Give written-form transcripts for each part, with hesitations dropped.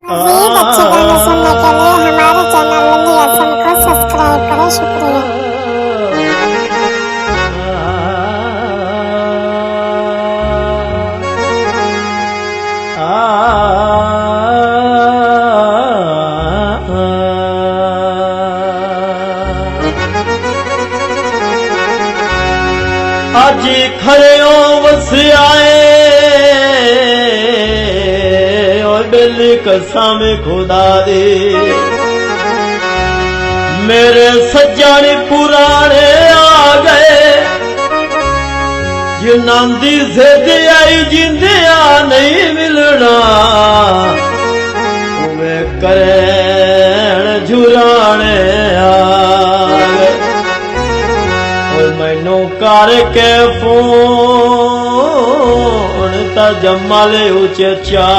मज़ीद अच्छे गाने सुनने के लिए हमारे चैनल लल्ली एफएम को सब्सक्राइब करें। शुक्रिया। आज खड़े वसियाए बेली कसम खुदा दे मेरे सज्जन पुराने आ गए जिन्हां दी जिद आई जिंदिया नहीं मिलना वे करैण झुराने आ गए मैनू करके फोन ता जमाले उचेचा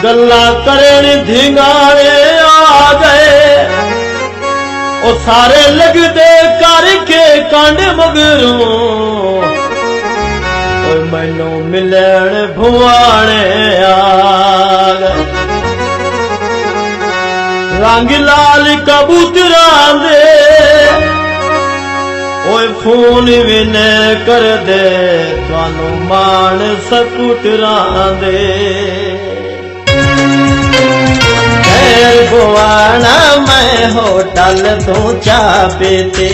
गल्ला करेण धिंगाणे आ गए ओ सारे लगदे करके कंड मगरों मैनू मिलण भुआने आ गए रंग लाल कबूतरां दे ओए फोन भी न कर दे थानू मान स्कूटरां दे शहर गुआना मैं होटल तू चा पीते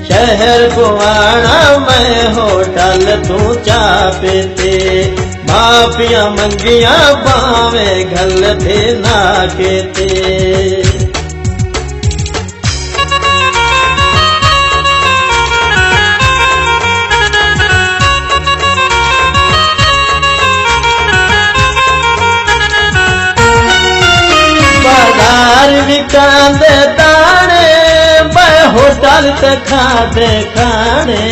शहर गुआना मैं होटल तू चा पीते माफिया मंगिया बावे गल थे ना केते विकांदे दाने मैं होटल ते खादे खाने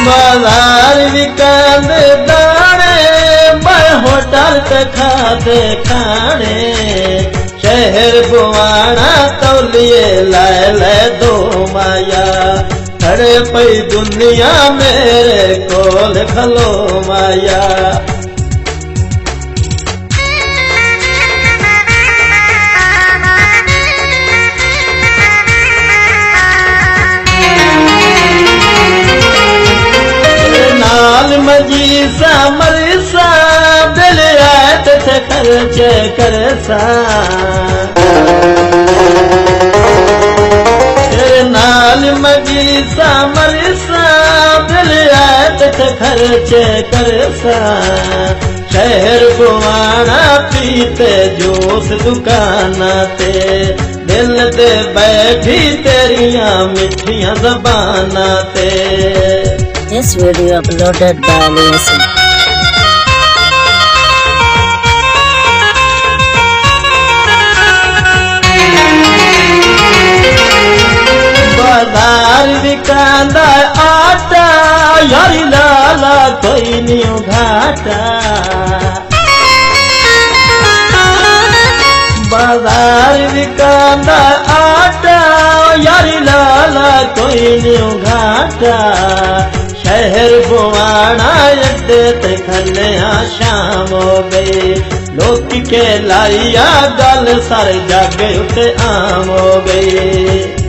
बाजार विकांदे दाने मैं होटल ते खादे खाने शहर गुआना तौलिए लाए ले दो माया खड़े पई दुनिया मेरे कोल खलो माया मजीसा मरीसा दिल आयत थे खर्चे करसा तेरे नाल मजीसा मरीसा दिल आयत थे खर्चे करसा शहर गुआना पीते जूस दुकाना ते दिल ते बैठी तेरिया मिठिया ज़बाना ते This video uploaded by Aliasim. बाजार विकांदा आटा यारी लाला कोई नहीं घाटा बाजार विकांदा आटा यारी लाला कोई नहीं घाटा शहर गुआना अड्डे ते खलिया शाम हो गई लोग के लाइया गल सारे जागे उते आम हो गई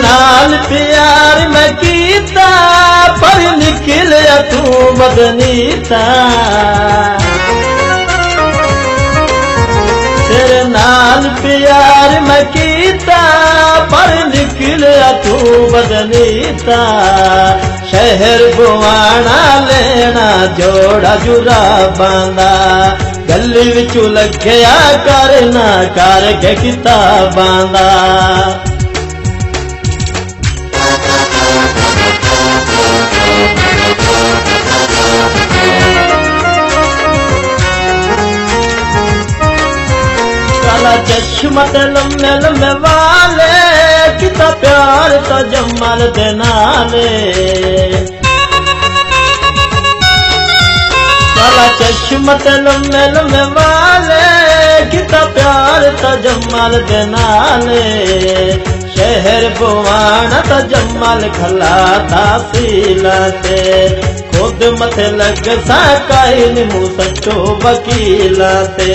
नाल प्यार मैं कीता पर निकलिया तू बदनीता तेरे नाल प्यार मैं कीता पर निकलिया तू बदनीता शहर गुआना लेना जोड़ा जुरा बांदा गली विचू लग्या करना करके किताबां दा चश्मत लम्बे लम्बे वाले किता प्यार तो जमल दे नाले चश्मत लम्बे लम्बे वाले त जमल दे नाले शहर बुआना त जमल खला तहसील ते खुद मथे लग सा काई निमू सचो वकील ते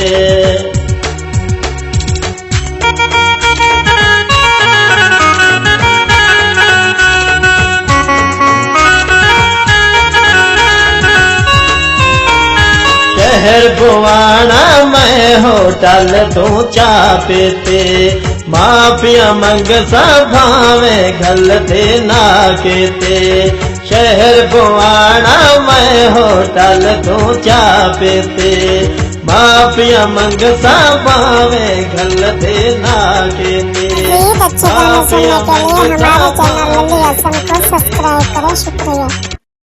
शहर बुआना मैं होटल तू चापे ते माफिया मंग सा भावे गलते ना केते शहर बुआना मैं होटल तू चापे ते माफिया मंग सा भावे गलते ना केते। प्लीज अच्छे गाने सुनने के लिए हमारे चैनल लल्ली असम को सब्सक्राइब करें। शुक्रिया।